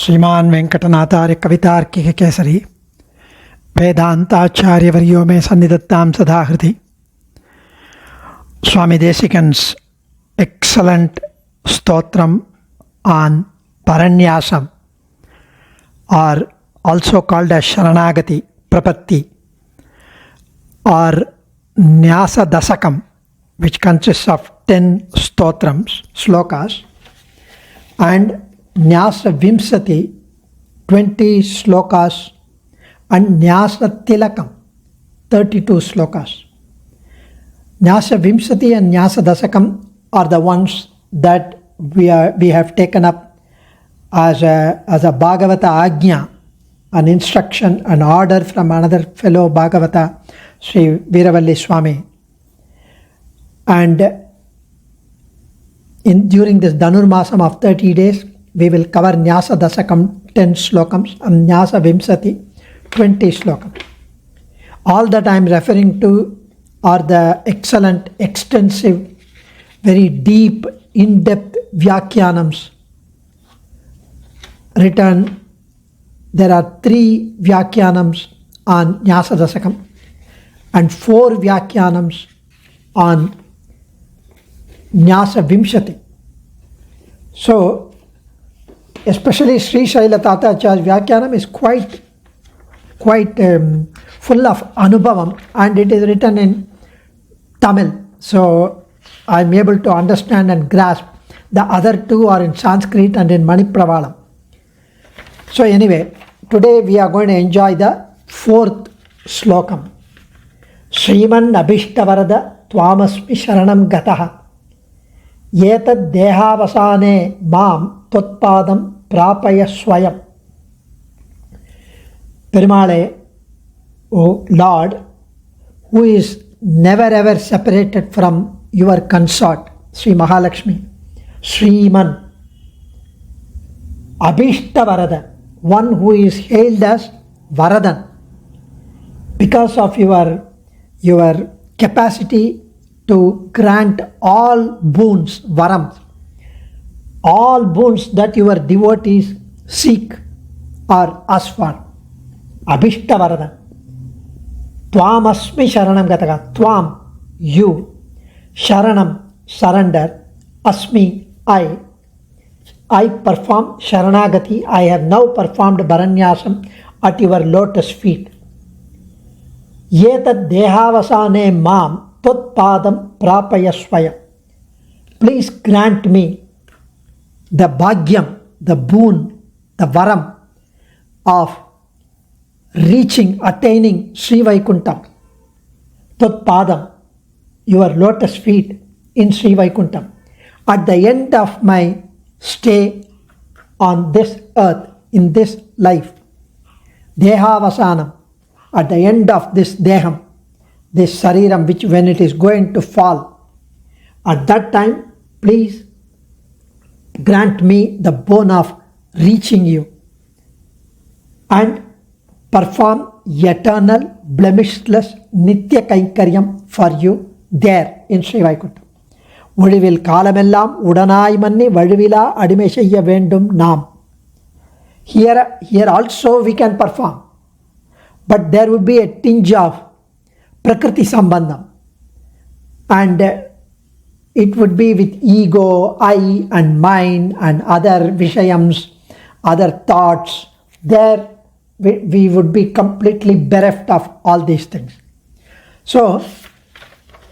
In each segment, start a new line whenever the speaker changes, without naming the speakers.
श्रीमान वेंकटनाथार्य कवितार्किक केसरी वेदांताचार्य वर्यो में सन्निधत्तां सदा हृदि. Swami Desikan's excellent stotram on Upanyasam, or also called as Sharanagati Prapatti, or Nyasa Dasakam, which consists of 10 stotrams, slokas, and Nyasa Vimsati, 20 slokas, and Nyasa Tilakam, 32 slokas. Nyasa Vimsati and Nyasa Dasakam are the ones that we have taken up as a Bhagavata Ajna, an instruction, an order from another fellow Bhagavata, Sri Veeravalli Swami. And during this Dhanur Maasam of 30 days, we will cover Nyasa Dasakam 10 slokams and Nyasa Vimsati 20 slokams. All that I am referring to are the excellent, extensive, very deep, in-depth Vyakyanams written. There are 3 Vyakyanams on Nyasa Dasakam and 4 Vyakyanams on Nyasa Vimsati. So, especially Sri Shaila Tatacharya's Vyakyanam is quite full of Anubhavam, and it is written in Tamil. So, I am able to understand and grasp. The other 2 are in Sanskrit and in Manipravalam. So anyway, today we are going to enjoy the 4th slokam. Sriman Abhishtavarada Tvamasmi Sharanam Gataha Yetad Dehavasane Mam Totpadam Prapaya Swayam. Perimale, O Lord, who is never ever separated from your consort, Sri Mahalakshmi, Sriman Abhishtavarada, one who is hailed as Varadan, because of your capacity to grant all boons, varams, all boons that your devotees seek or ask for. Abhishtavarada. Tvamasmi Sharanam Gataka. Tvam, you. Sharanam, surrender. Asmi, I perform Sharanagati. I have now performed Upanyasam at your lotus feet. Yetad Dehavasane Mam Totpadam Prapaya Swaya. Please grant me the bhagyam, the boon, the varam of attaining Sri Vaikuntham. Totpadam, your lotus feet in Sri Vaikuntham. At the end of my stay on this earth, in this life, Dehavasanam, at the end of this Deham, this Sariram, which when it is going to fall, at that time, please grant me the boon of reaching you and perform eternal, blemishless Nitya Kaikaryam for you there in Sri Vaikuntham. Udivil Kalamellam Udanai Manni Vadivila Adimeshaya Vendum Nam. Here also we can perform, but there would be a tinge of Prakriti Sambandham, and it would be with ego, I and mine and other Vishayams, other thoughts. There we would be completely bereft of all these things. So,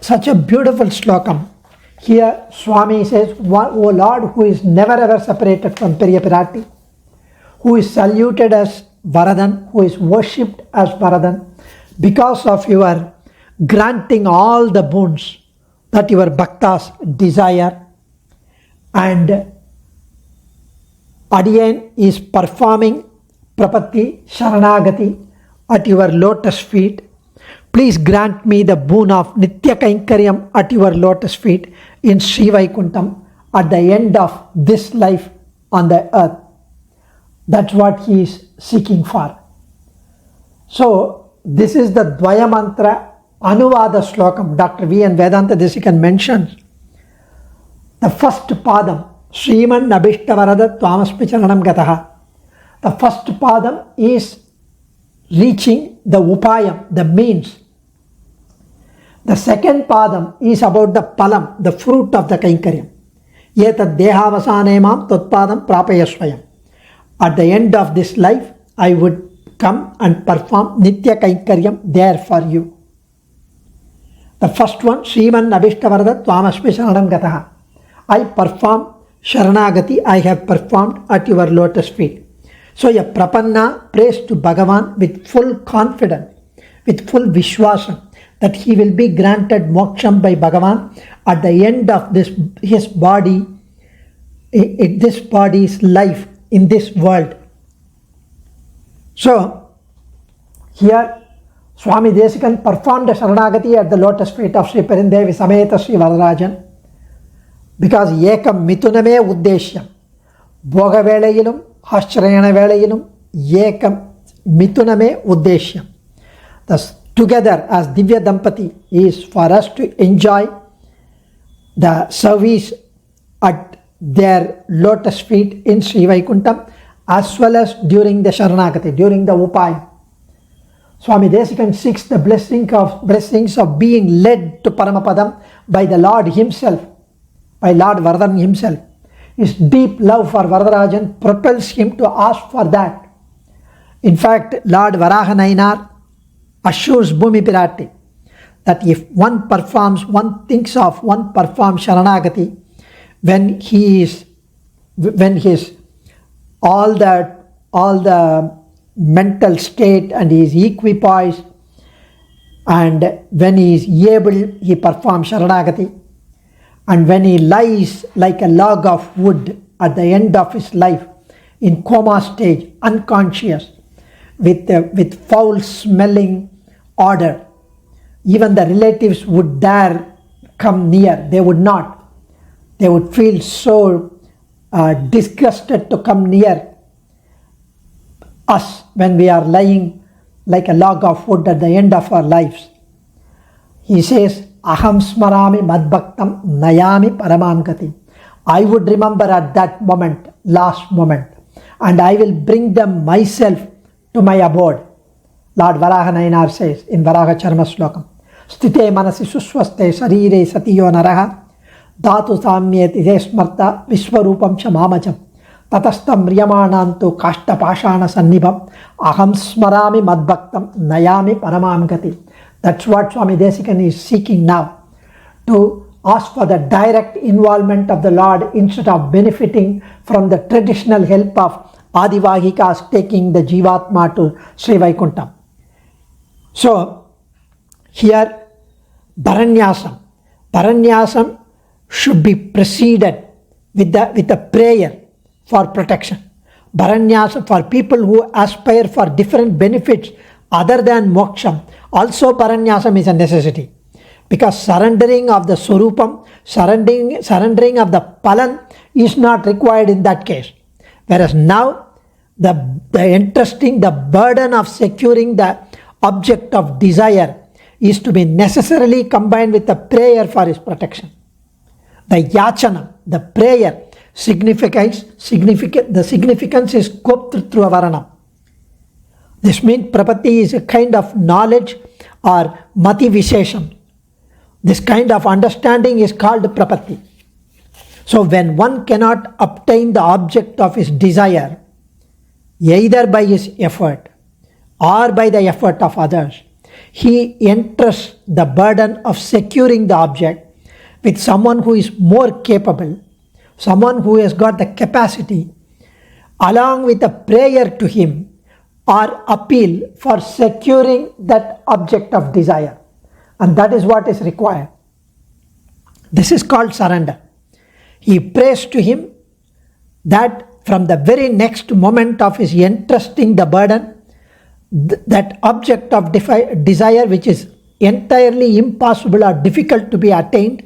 such a beautiful slokam. Here Swami says, O Lord, who is never ever separated from Periya Pirati, who is saluted as Varadan, who is worshipped as Varadan, because of your granting all the boons that your bhaktas desire, and Adiyan is performing Prapatti, Sharanagati at your lotus feet. Please grant me the boon of Nitya Kainkaryam at your lotus feet in Sri Vaikuntham at the end of this life on the earth. That's what he is seeking for. So, this is the Dvaya Mantra Anuvada Slokam. Dr. V. and Vedanta Desikan mentions the first Padam, Sriman Abhishtavarada Tvamasmi Charanam Gataha. The first padam is reaching the upayam, the means. The second padam is about the palam, the fruit of the kainkaryam. Etad dehavasane totpadam prapayasvayam. At the end of this life, I would come and perform nitya kainkaryam there for you. The first one, Sriman Abhishtavarada Tvamasmi Sharanam Gataha. I perform Sharanagati, I have performed at your lotus feet. So a prapanna prays to Bhagavan with full confidence, with full vishwasam, that he will be granted moksham by Bhagavan at the end of his body, this body's life in this world. So, here Swami Desikan performed a Sharanagati at the lotus feet of Sri Perindevi Sameta Sri Vararajan, because Ekam Mituname Uddeshyam, Bhoga Velayilum, Ashrayana Velayilum, Ekam Mituname Uddeshyam. Thus, together as Divya Dampati is for us to enjoy the service at their lotus feet in Sri Vaikuntham, as well as during the Sharanagati, during the Upayam. Swami Desikan seeks the blessings of being led to Paramapadam by the Lord himself, by Lord Vardhan himself. His deep love for Varadarajan propels him to ask for that. In fact, Lord Varaha Nayanar assures Bhumi Pirati that if one performs Sharanagati, when his all the mental state and he is equipoised, and when he is able, he performs Sharanagati, and when he lies like a log of wood at the end of his life in coma stage, unconscious, with foul smelling odor, even the relatives would dare come near. They would not. They would feel so disgusted to come near us when we are lying like a log of wood at the end of our lives. He says, Aham smarami madbhaktam nayami paramam gati. I would remember at that moment, last moment, and I will bring them myself to my abode. Lord Varaha Nayanar says in Varaha Charma Slokam, Sthite manasi suswaste sarire satiyo naraha dhatu samyet ide smarta vishwarupam chamamacham tatastam riyamanantu kashta pashana sannibham aham smarami madbhaktam nayami paramam gati. That's what Swami Desikan is seeking now, to ask for the direct involvement of the Lord instead of benefiting from the traditional help of Adivahikas taking the Jivatma to Sri Vaikuntham. So, here Bharanyasam should be preceded with a prayer for protection. Bharanyasam for people who aspire for different benefits other than moksham. Also Bharanyasam is a necessity, because surrendering of the Swarupam, surrendering of the Palan is not required in that case. Whereas now the burden of securing the object of desire is to be necessarily combined with a prayer for his protection. The yachana, the prayer, the significance is koptritva varanam. This means prapatti is a kind of knowledge or mati vishesham. This kind of understanding is called prapatti. So when one cannot obtain the object of his desire, either by his effort or by the effort of others, he entrusts the burden of securing the object with someone who is more capable, someone who has got the capacity, along with a prayer to him or appeal for securing that object of desire. And that is what is required. This is called surrender. He prays to him that from the very next moment of his entrusting the burden, that object of desire which is entirely impossible or difficult to be attained,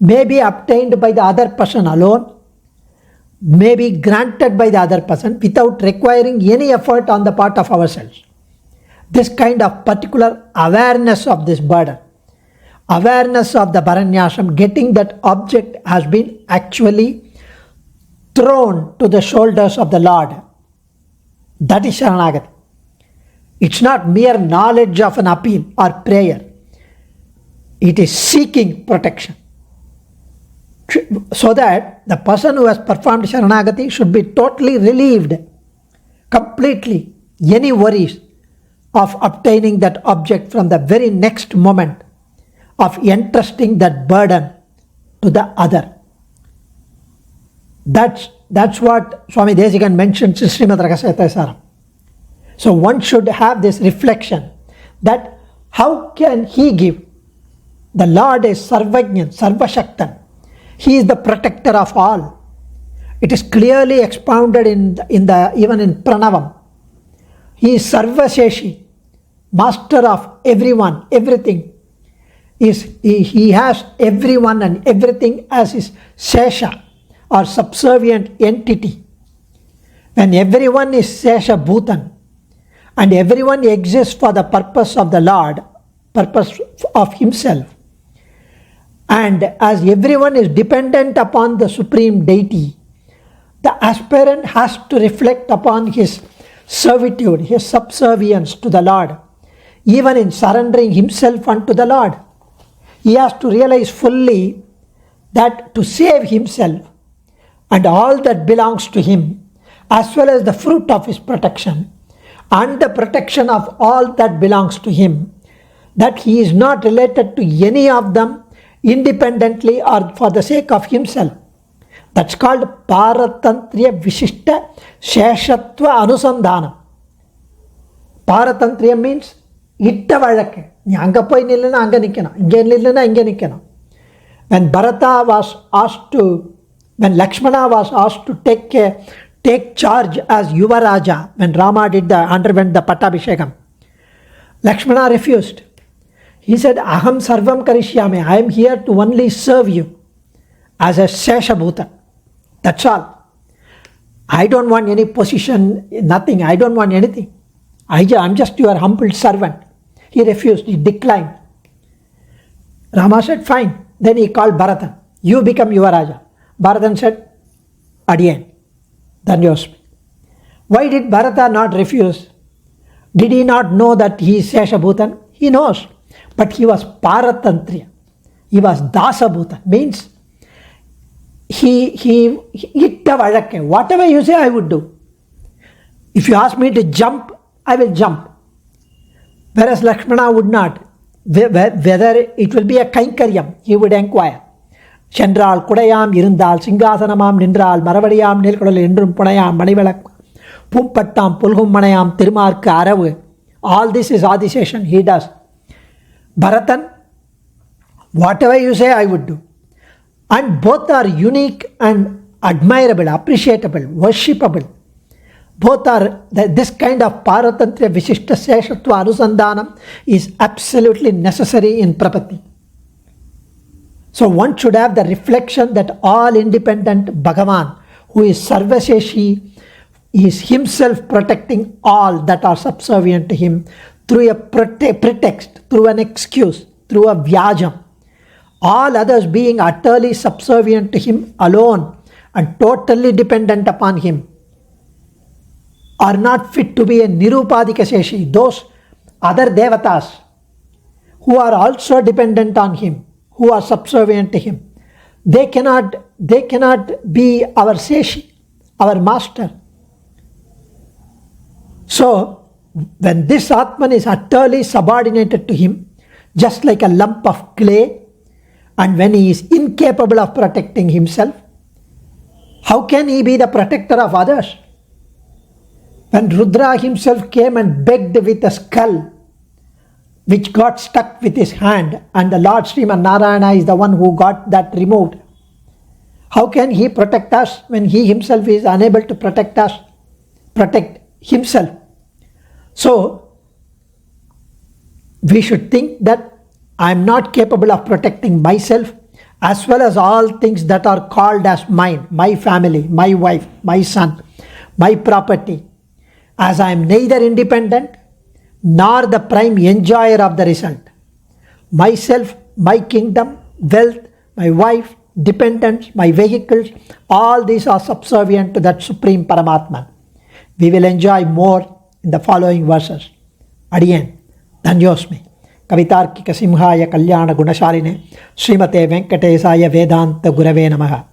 may be obtained by the other person alone, may be granted by the other person without requiring any effort on the part of ourselves. This kind of particular awareness of this burden, awareness of the Bharanyasam, getting that object has been actually thrown to the shoulders of the Lord. That is Sharanagati. It's not mere knowledge of an appeal or prayer. It is seeking protection. So that the person who has performed Sharanagati should be totally relieved, completely, any worries of obtaining that object from the very next moment, of entrusting that burden to the other. That's what Swami Desikan mentions in Srimad Rahasya. So one should have this reflection that how can he give? The Lord is Sarvajnan, Sarvashaktan. He is the protector of all. It is clearly expounded even in Pranavam. He is Sarvasheshi, master of everyone, everything. He has everyone and everything as his Sesha or subservient entity. When everyone is Sesha Bhutan and everyone exists for the purpose of the Lord, purpose of himself, and as everyone is dependent upon the Supreme Deity, the aspirant has to reflect upon his servitude, his subservience to the Lord, even in surrendering himself unto the Lord. He has to realize fully that to save himself and all that belongs to him, as well as the fruit of his protection and the protection of all that belongs to him, that he is not related to any of them independently or for the sake of himself. That's called Paratantriya Vishishta Sheshatva Anusandhanam. Paratantriya means itta vazhakke. நீ அங்கே போய் நில்லுன்னா அங்கே நிற்கணும், இங்கே நில்லுன்னா இங்கே நிற்கணும். When Lakshmana was asked to take charge as Yuvaraja, when Rama underwent the Pattabhishekam, Lakshmana refused. He said, Aham Sarvam Karishyami, I am here to only serve you as a Sesha Bhuta. That's all. I don't want any position, nothing. I don't want anything. I'm just your humble servant. He refused. He declined. Rama said, fine. Then he called Bharatan. You become Yuvaraja. Bharatan said, Adiyan. Dhanyosmi. Why did Bharata not refuse? Did he not know that he is Sesha Bhutan? He knows. But he was Paratantriya. He was Dasa Bhutan. Means whatever you say, I would do. If you ask me to jump, I will jump. Whereas Lakshmana would not. Whether it will be a Kainkaryam, he would inquire. Chandral Kudayam Irundal Singhasanamam Nindral Maravadiyam Nilkudal Indrum Punayam Manivalak Pumpattam Pulhum Manayam Tirumarka Aravu. All this is Adiseshan, he does. Bharatan, whatever you say, I would do. And both are unique and admirable, appreciable, worshipable. Both are, this kind of Paratantriya Vishishta Seshatva Anusandhanam is absolutely necessary in Prapatti. So one should have the reflection that all independent Bhagavan, who is Sarvasheshi, is himself protecting all that are subservient to him through a pretext, through an excuse, through a vyajam. All others being utterly subservient to him alone and totally dependent upon him are not fit to be a Nirupadika Sheshi. Those other devatas who are also dependent on him, who are subservient to him, they cannot be our Sheshi, our master. So when this Atman is utterly subordinated to him, just like a lump of clay, and when he is incapable of protecting himself, how can he be the protector of others? When Rudra himself came and begged with a skull which got stuck with his hand, and the Lord Sriman Narayana is the one who got that removed, how can he protect us when he himself is unable to protect himself? So we should think that I am not capable of protecting myself as well as all things that are called as mine, my family, my wife, my son, my property, as I am neither independent nor the prime enjoyer of the result. Myself, my kingdom, wealth, my wife, dependents, my vehicles, all these are subservient to that Supreme Paramatman. We will enjoy more in the following verses. Adiyan, Dhanyosmi. Kavitarkika Simhaya Kalyana Gunashaline Srimate Venkatesaya Vedanta Gurave Namaha.